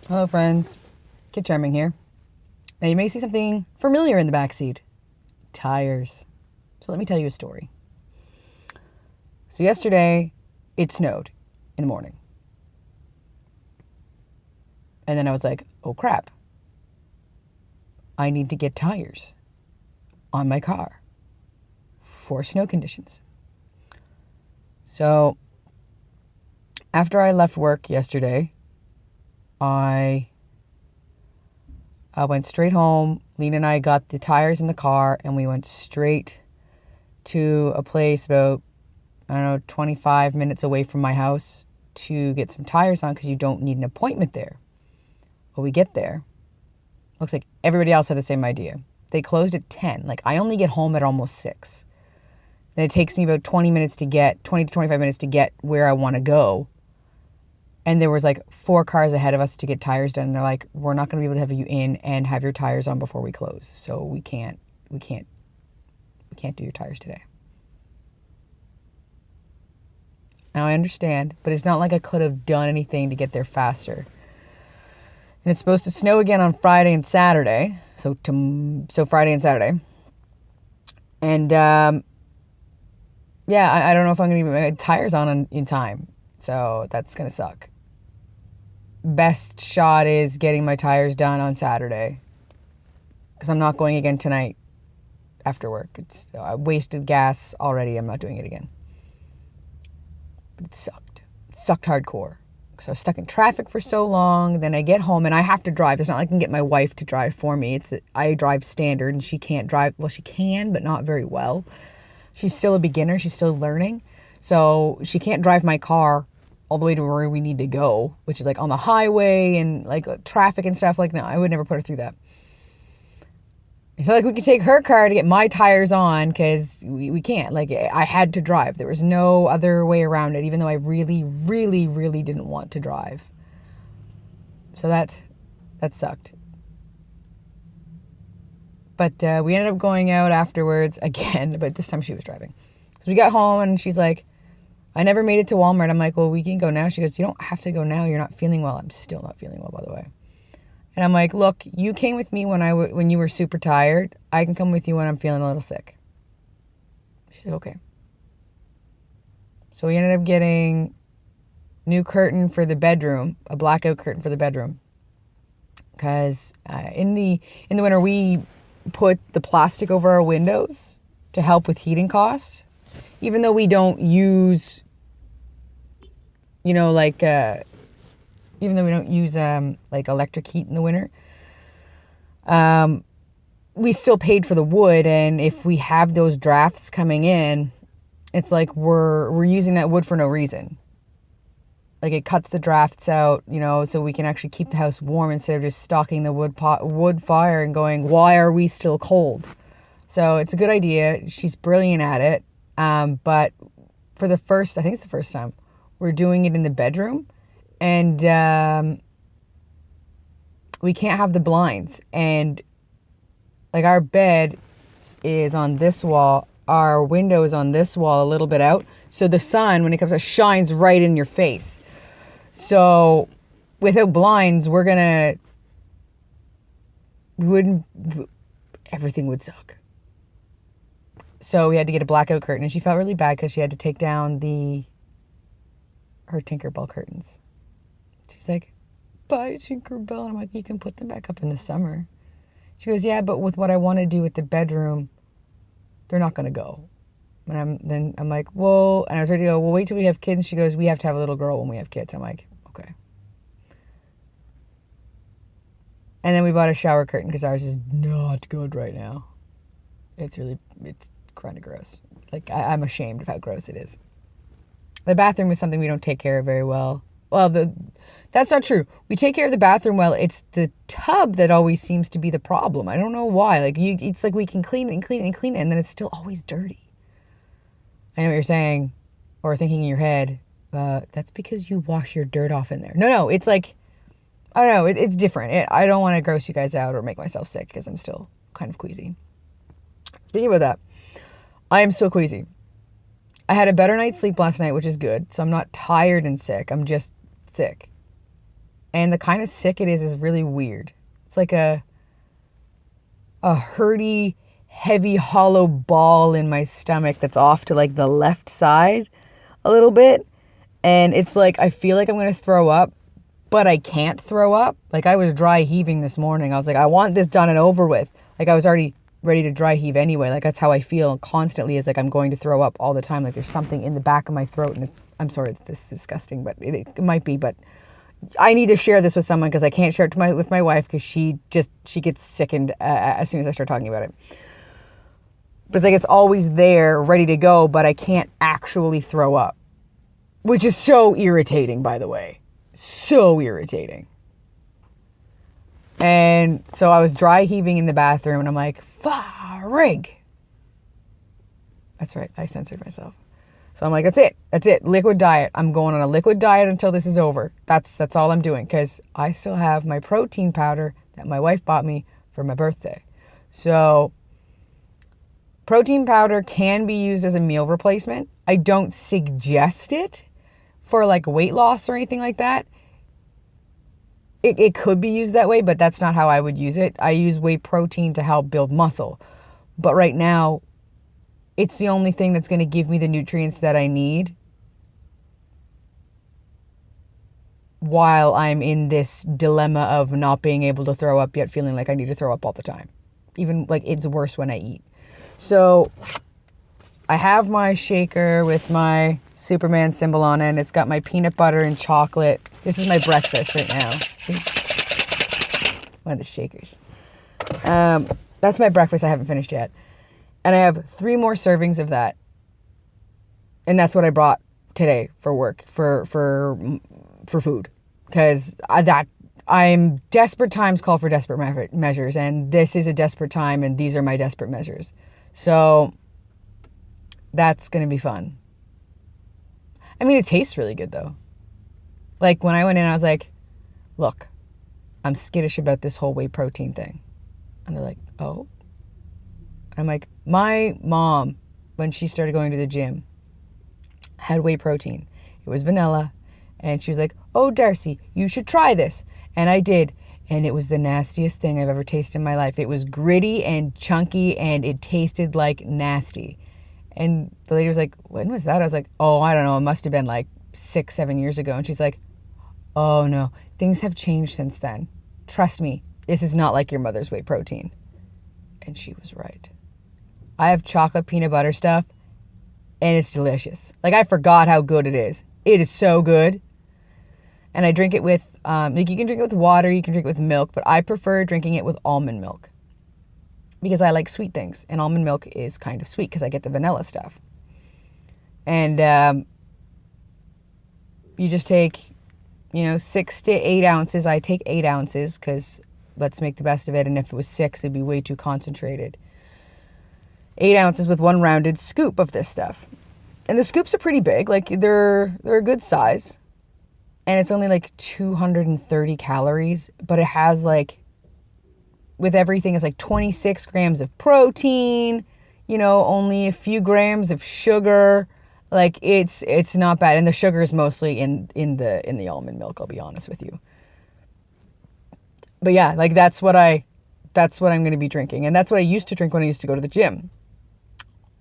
Hello, friends. Kid Charming here. Now, you may see something familiar in the backseat. Tires. So let me tell you a story. So yesterday, it snowed in the morning. And then I was like, oh crap. I need to get tires on my car for snow conditions. So after I left work yesterday, I went straight home. Lena and I got the tires in the car and we went straight to a place about, 25 minutes away from my house to get some tires on because you don't need an appointment there. When we get there, looks like everybody else had the same idea. They closed at 10. Like, I only get home at almost 6. Then it takes me about 20 to 25 minutes to get where I want to go. And there was like 4 cars ahead of us to get tires done. And they're like, we're not going to be able to have you in and have your tires on before we close. So we can't do your tires today. Now I understand, but it's not like I could have done anything to get there faster. And it's supposed to snow again on Friday and Saturday. So Friday and Saturday. And I don't know if I'm going to get my tires on in time. So that's going to suck. Best shot is getting my tires done on Saturday. Because I'm not going again tonight after work. I wasted gas already. I'm not doing it again. But it sucked. It sucked hardcore. So I was stuck in traffic for so long. Then I get home and I have to drive. It's not like I can get my wife to drive for me. I drive standard and she can't drive. Well, she can, but not very well. She's still a beginner. She's still learning. So she can't drive my car all the way to where we need to go, which is like on the highway and like traffic and stuff. Like, no, I would never put her through that. It's not like we could take her car to get my tires on because we can't. Like, I had to drive. There was no other way around it, even though I really, really, really didn't want to drive. So that sucked. But we ended up going out afterwards again, but this time she was driving. So we got home and she's like, I never made it to Walmart. I'm like, well, we can go now. She goes, you don't have to go now. You're not feeling well. I'm still not feeling well, by the way. And I'm like, look, you came with me when you were super tired. I can come with you when I'm feeling a little sick. She said, okay. So we ended up getting new curtain for the bedroom, a blackout curtain for the bedroom. Because in the winter, we put the plastic over our windows to help with heating costs. Even though we don't use, like electric heat in the winter, we still paid for the wood. And if we have those drafts coming in, it's like we're using that wood for no reason. Like, it cuts the drafts out, so we can actually keep the house warm instead of just stocking the wood fire and going, why are we still cold? So it's a good idea. She's brilliant at it. But for I think it's the first time, we're doing it in the bedroom. And we can't have the blinds. And like, our bed is on this wall. Our window is on this wall a little bit out. So the sun, when it comes out, shines right in your face. So without blinds, everything would suck. So we had to get a blackout curtain, and she felt really bad because she had to take down her Tinkerbell curtains. She's like, buy Tinkerbell. And I'm like, you can put them back up in the summer. She goes, yeah, but with what I want to do with the bedroom, they're not going to go. And I'm like, well, and I was ready to go, well, wait till we have kids. And she goes, we have to have a little girl when we have kids. I'm like, okay. And then we bought a shower curtain because ours is not good right now. It's kind of gross. Like, I'm ashamed of how gross it is. The bathroom is something we don't take care of very well. Well, that's not true. We take care of the bathroom well. It's the tub that always seems to be the problem. I don't know why. Like, it's like we can clean it and clean it and clean it, and then it's still always dirty. I know what you're saying, or thinking in your head, that's because you wash your dirt off in there. No, it's like, I don't know, it's different. I don't want to gross you guys out or make myself sick because I'm still kind of queasy. Speaking about that, I am still queasy. I had a better night's sleep last night, which is good. So I'm not tired and sick. I'm just sick. And the kind of sick it is really weird. It's like a hurty, heavy, hollow ball in my stomach that's off to like the left side a little bit. And it's like, I feel like I'm going to throw up, but I can't throw up. Like I was dry heaving this morning. I was like, I want this done and over with. Like I was already ready to dry heave anyway. Like that's how I feel constantly, is like I'm going to throw up all the time. Like there's something in the back of my throat. And I'm sorry that this is disgusting, but it might be, but I need to share this with someone because I can't share it with my wife because she gets sickened as soon as I start talking about it. But it's like it's always there, ready to go, but I can't actually throw up, which is so irritating, by the way. So irritating. And so I was dry heaving in the bathroom and I'm like, frig. That's right. I censored myself. So I'm like, that's it. Liquid diet. I'm going on a liquid diet until this is over. That's all I'm doing because I still have my protein powder that my wife bought me for my birthday. So protein powder can be used as a meal replacement. I don't suggest it for like weight loss or anything like that. It could be used that way, but that's not how I would use it. I use whey protein to help build muscle. But right now, it's the only thing that's going to give me the nutrients that I need while I'm in this dilemma of not being able to throw up yet feeling like I need to throw up all the time. Even like it's worse when I eat. So I have my shaker with my Superman symbol on it, and it's got my peanut butter and chocolate. This is my breakfast right now. See? One of the shakers. That's my breakfast. I haven't finished yet. And I have 3 more servings of that. And that's what I brought today for work, for food. Because I'm desperate times call for desperate measures. And this is a desperate time, and these are my desperate measures. So that's going to be fun. I mean, it tastes really good, though. Like, when I went in, I was like, look, I'm skittish about this whole whey protein thing. And they're like, oh? And I'm like, my mom, when she started going to the gym, had whey protein. It was vanilla. And she was like, oh, Darcy, you should try this. And I did. And it was the nastiest thing I've ever tasted in my life. It was gritty and chunky, and it tasted like nasty. And the lady was like, when was that? I was like, oh, I don't know. It must have been like 6-7 years ago. And she's like, oh, no. Things have changed since then. Trust me, this is not like your mother's whey protein. And she was right. I have chocolate peanut butter stuff, and it's delicious. Like, I forgot how good it is. It is so good. And I drink it with, like, you can drink it with water, you can drink it with milk, but I prefer drinking it with almond milk because I like sweet things, and almond milk is kind of sweet because I get the vanilla stuff. And you just take, 6 to 8 ounces. I take 8 ounces because let's make the best of it. And if it was 6, it'd be way too concentrated. 8 ounces with 1 rounded scoop of this stuff. And the scoops are pretty big. Like, they're a good size. And it's only like 230 calories. But it has like, with everything, it's like 26 grams of protein, only a few grams of sugar. Like, it's not bad. And the sugar is mostly in the almond milk, I'll be honest with you. But yeah, like that's what I'm going to be drinking. And that's what I used to drink when I used to go to the gym.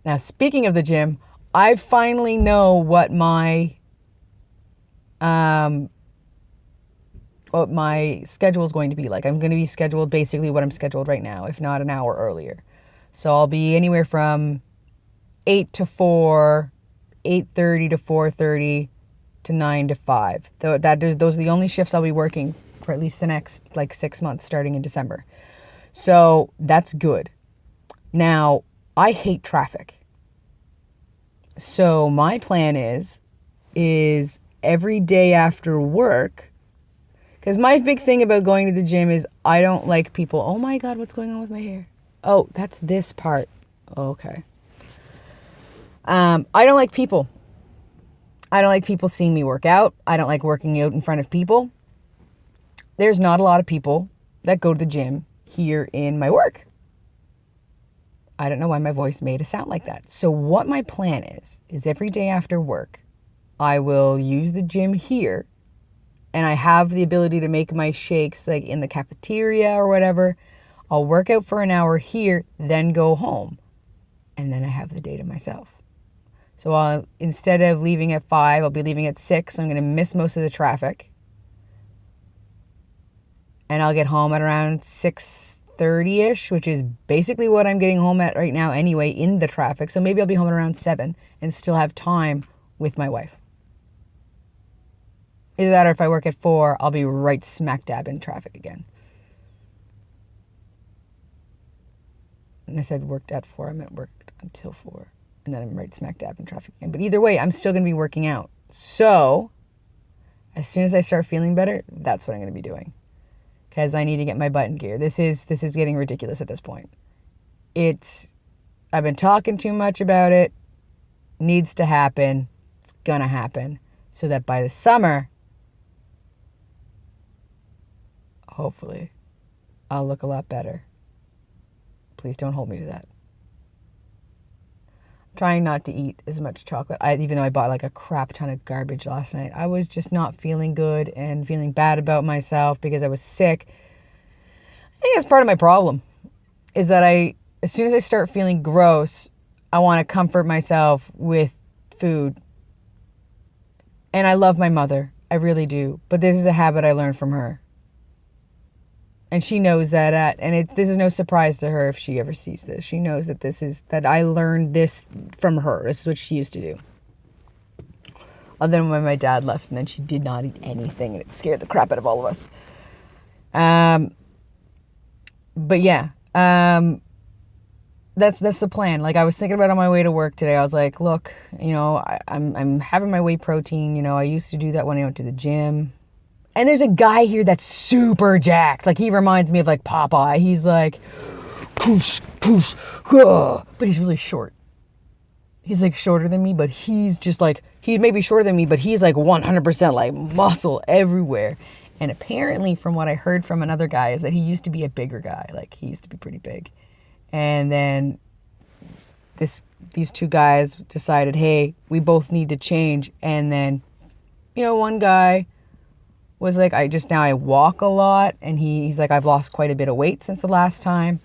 Now, speaking of the gym, I finally know what my schedule is going to be like. I'm going to be scheduled basically what I'm scheduled right now, if not an hour earlier. So I'll be anywhere from 8 to 4, 8:30 to 4:30 to 9 to 5. Those are the only shifts I'll be working for at least the next 6 months starting in December. So that's good. Now, I hate traffic. So my plan is every day after work, because my big thing about going to the gym is I don't like people. Oh my God, what's going on with my hair? Oh, that's this part. Okay. I don't like people. I don't like people seeing me work out. I don't like working out in front of people. There's not a lot of people that go to the gym here in my work. I don't know why my voice made it sound like that. So what my plan is every day after work, I will use the gym here and I have the ability to make my shakes like in the cafeteria or whatever, I'll work out for an hour here, then go home. And then I have the day to myself. So instead of leaving at 5, I'll be leaving at 6. So I'm going to miss most of the traffic. And I'll get home at around 6:30-ish, which is basically what I'm getting home at right now anyway in the traffic. So maybe I'll be home at around 7 and still have time with my wife. Either that or if I work at 4, I'll be right smack dab in traffic again. And I said worked at 4, I meant worked until 4. And then I'm right smack dab in traffic again. But either way, I'm still going to be working out. So as soon as I start feeling better, that's what I'm going to be doing. Because I need to get my butt in gear. This is getting ridiculous at this point. I've been talking too much about it. Needs to happen. It's going to happen. So that by the summer, hopefully, I'll look a lot better. Please don't hold me to that. I'm trying not to eat as much chocolate. Even though I bought like a crap ton of garbage last night. I was just not feeling good and feeling bad about myself because I was sick. I think that's part of my problem. Is that as soon as I start feeling gross, I want to comfort myself with food. And I love my mother. I really do. But this is a habit I learned from her. And she knows that, this is no surprise to her if she ever sees this. She knows that I learned this from her. This is what she used to do. Other than when my dad left, and then she did not eat anything, and it scared the crap out of all of us. But yeah, that's the plan. Like I was thinking about on my way to work today. I was like, look, I'm having my whey protein. I used to do that when I went to the gym. And there's a guy here that's super jacked. Like, he reminds me of, like, Popeye. He's like, poosh, poosh, but he's really short. He's, like, shorter than me, but he's just, like, he may be shorter than me, but he's, like, 100%, like, muscle everywhere. And apparently, from what I heard from another guy, is that he used to be a bigger guy. Like, he used to be pretty big. And then these two guys decided, hey, we both need to change. And then, one guy was like, I walk a lot. And he's like, I've lost quite a bit of weight since the last time.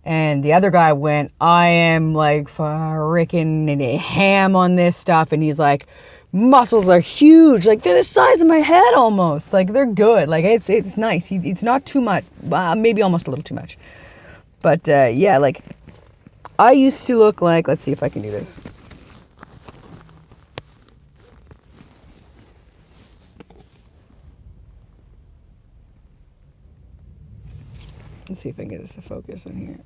And the other guy went, I am like freaking ham on this stuff. And he's like, muscles are huge. Like they're the size of my head almost. Like they're good. Like it's nice. It's not too much. Maybe almost a little too much. But yeah, like I used to look like, let's see if I can do this. Let's see if I can get this to focus on here.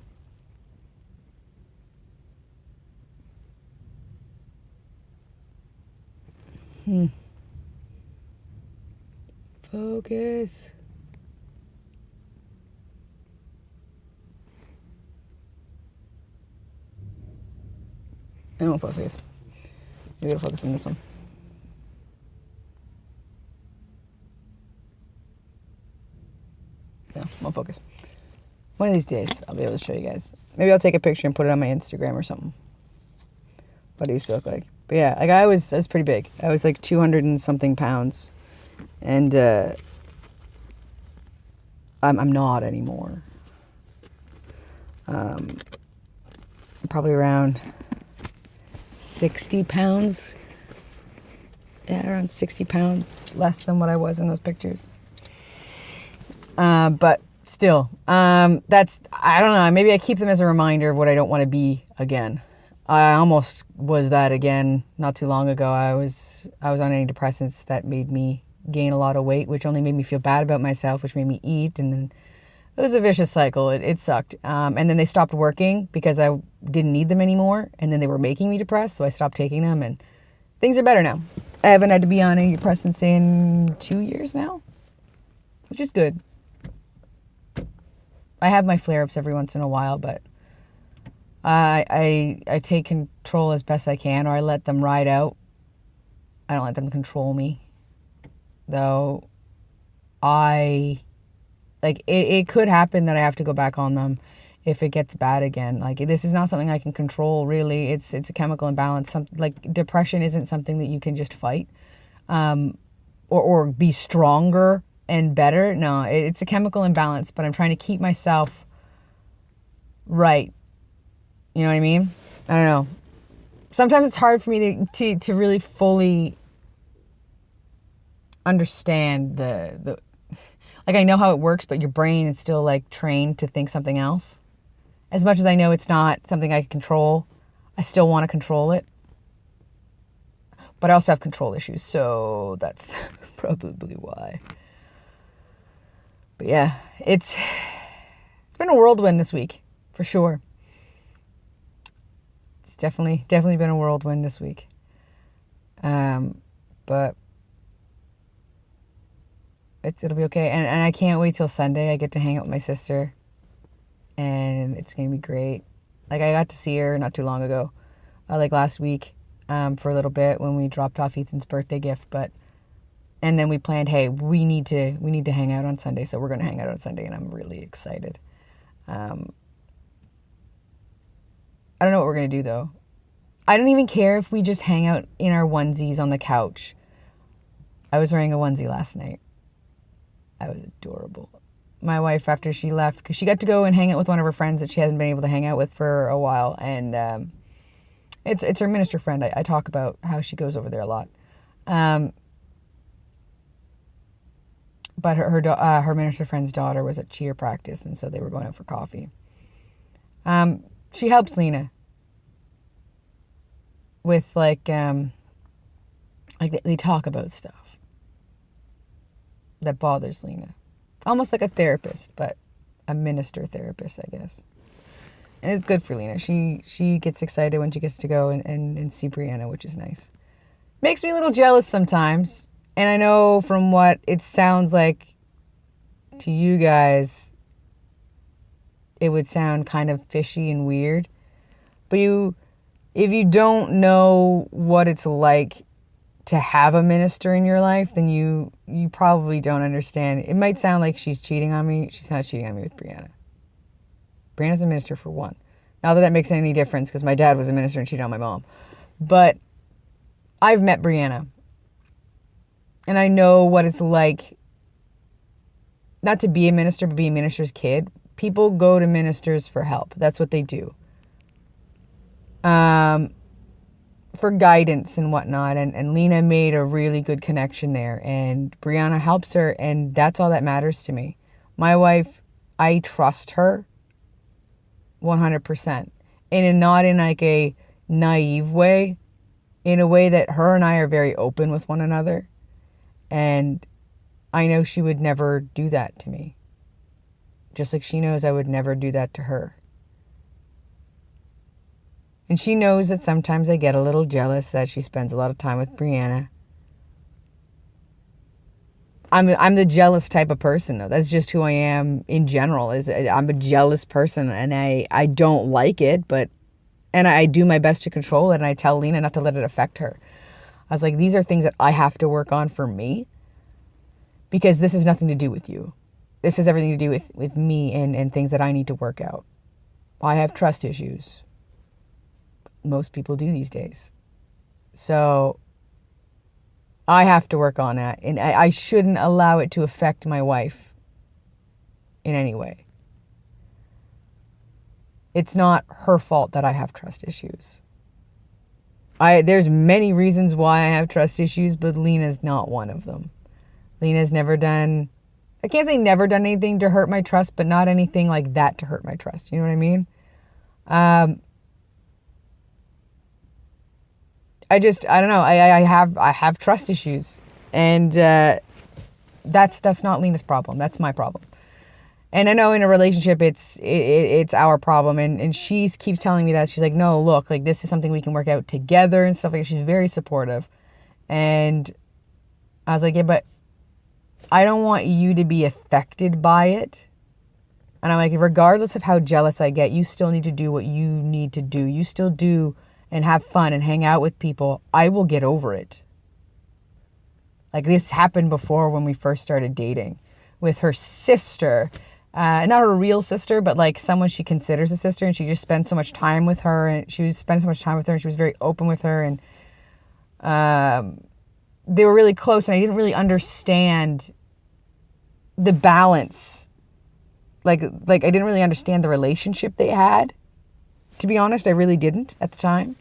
Focus. I won't focus. Maybe it'll focus on this one. No, won't focus. One of these days, I'll be able to show you guys. Maybe I'll take a picture and put it on my Instagram or something. What it used to look like. But yeah, like I was pretty big. I was like 200 and something pounds. And I'm not anymore. I'm probably around 60 pounds. Yeah, around 60 pounds less than what I was in those pictures. But still, I don't know, maybe I keep them as a reminder of what I don't want to be again. I almost was that again not too long ago. I was on antidepressants that made me gain a lot of weight, which only made me feel bad about myself, which made me eat, and then it was a vicious cycle. It sucked. And then they stopped working because I didn't need them anymore, and then they were making me depressed, so I stopped taking them, and things are better now. I haven't had to be on antidepressants in 2 years now, which is good. I have my flare-ups every once in a while, but I take control as best I can, or I let them ride out. I don't let them control me. Though it could happen that I have to go back on them if it gets bad again. Like, this is not something I can control, really. It's a chemical imbalance. Like, depression isn't something that you can just fight. or be stronger and better. No, it's a chemical imbalance, but I'm trying to keep myself right. You know what I mean? I don't know. Sometimes it's hard for me to really fully understand the like, I know how it works, but your brain is still like trained to think something else. As much as I know it's not something I can control, I still want to control it. But I also have control issues, so that's probably why. But yeah, it's been a whirlwind this week, for sure. It's definitely been a whirlwind this week. But it'll be okay. And I can't wait till Sunday. I get to hang out with my sister, and it's going to be great. Like, I got to see her not too long ago, like last week, for a little bit when we dropped off Ethan's birthday gift. And then we planned, hey, we need to hang out on Sunday, so we're going to hang out on Sunday, and I'm really excited. I don't know what we're going to do, though. I don't even care if we just hang out in our onesies on the couch. I was wearing a onesie last night. I was adorable. My wife, after she left, because she got to go and hang out with one of her friends that she hasn't been able to hang out with for a while, and it's her minister friend. I talk about how she goes over there a lot. But her minister friend's daughter was at cheer practice, and so they were going out for coffee. She helps Lena with like they talk about stuff that bothers Lena. Almost like a therapist, but a minister therapist, I guess. And it's good for Lena. She gets excited when she gets to go and see Brianna, which is nice. Makes me a little jealous sometimes. And I know from what it sounds like to you guys, it would sound kind of fishy and weird. But if you don't know what it's like to have a minister in your life, then you probably don't understand. It might sound like she's cheating on me. She's not cheating on me with Brianna. Brianna's a minister for one. Not that that makes any difference, because my dad was a minister and cheated on my mom. But I've met Brianna. And I know what it's like not to be a minister, but be a minister's kid. People go to ministers for help. That's what they do. For guidance and whatnot. And Lena made a really good connection there. And Brianna helps her. And that's all that matters to me. My wife, I trust her 100%. And not in like a naive way. In a way that her and I are very open with one another. And I know she would never do that to me. Just like she knows I would never do that to her. And she knows that sometimes I get a little jealous that she spends a lot of time with Brianna. I'm the jealous type of person, though. That's just who I am in general. I'm a jealous person, and I don't like it, and I do my best to control it, and I tell Lena not to let it affect her. I was like, these are things that I have to work on for me, because this has nothing to do with you. This has everything to do with me and things that I need to work out. I have trust issues. Most people do these days. So I have to work on that. And I shouldn't allow it to affect my wife in any way. It's not her fault that I have trust issues. There's many reasons why I have trust issues, but Lena's not one of them. Lena's never done, I can't say never done anything to hurt my trust, but not anything like that to hurt my trust. You know what I mean? I don't know. I have trust issues, and that's not Lena's problem. That's my problem. And I know in a relationship, it's our problem. And she keeps telling me that. She's like, no, look, like this is something we can work out together and stuff like that. She's very supportive. And I was like, yeah, but I don't want you to be affected by it. And I'm like, regardless of how jealous I get, you still need to do what you need to do. You still do and have fun and hang out with people. I will get over it. Like this happened before when we first started dating with her sister. Not her real sister, but like someone she considers a sister, and she just spends so much time with her, and she was spending so much time with her, and she was very open with her, and they were really close and I didn't really understand the balance. Like I didn't really understand the relationship they had. To be honest, I really didn't at the time.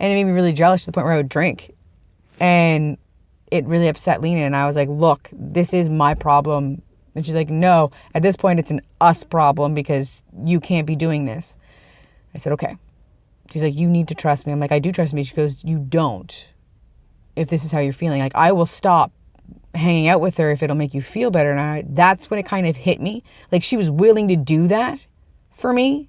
And it made me really jealous to the point where I would drink. And it really upset Lena. And I was like, look, this is my problem. And she's like, no, at this point it's an us problem because you can't be doing this. I said, okay. She's like, you need to trust me. I'm like, I do trust me. She goes, you don't. If this is how you're feeling. Like, I will stop hanging out with her if it'll make you feel better. And that's when it kind of hit me. Like, she was willing to do that for me.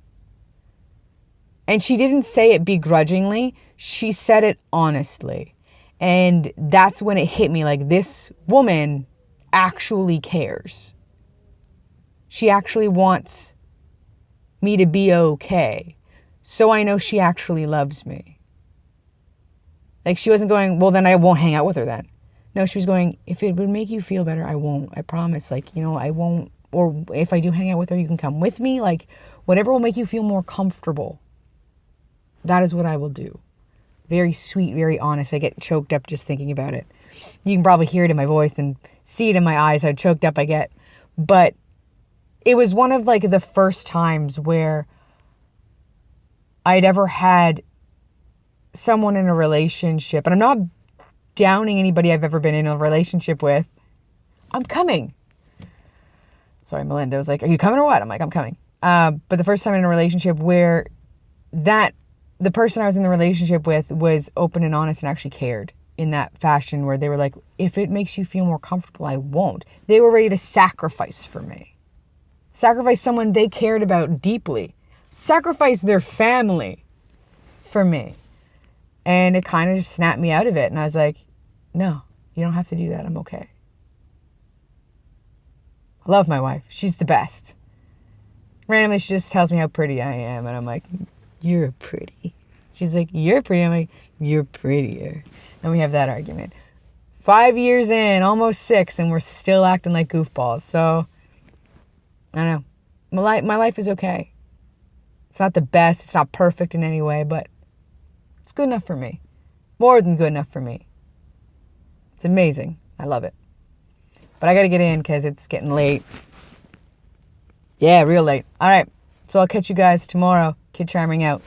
And she didn't say it begrudgingly. She said it honestly. And that's when it hit me. Like, this woman actually cares. She actually wants me to be okay. So I know she actually loves me. Like, she wasn't going, well, then I won't hang out with her then. No, she was going, if it would make you feel better, I won't. I promise. Like, I won't. Or if I do hang out with her, you can come with me. Like, whatever will make you feel more comfortable. That is what I will do. Very sweet, very honest. I get choked up just thinking about it. You can probably hear it in my voice and see it in my eyes, how choked up I get. But it was one of, like, the first times where I'd ever had someone in a relationship, and I'm not downing anybody I've ever been in a relationship with. I'm coming. Sorry, Melinda was like, are you coming or what? I'm like, I'm coming. But the first time in a relationship where the person I was in the relationship with was open and honest and actually cared in that fashion where they were like, if it makes you feel more comfortable, I won't. They were ready to sacrifice for me. Sacrifice someone they cared about deeply. Sacrifice their family for me. And it kind of just snapped me out of it. And I was like, no, you don't have to do that. I'm okay. I love my wife. She's the best. Randomly, she just tells me how pretty I am. And I'm like, you're pretty. She's like, you're pretty. I'm like, you're prettier. And we have that argument. 5 years in, almost 6, and we're still acting like goofballs. So, I don't know. My life is okay. It's not the best. It's not perfect in any way, but it's good enough for me. More than good enough for me. It's amazing. I love it. But I got to get in because it's getting late. Yeah, real late. All right. So I'll catch you guys tomorrow. Kid Charming out.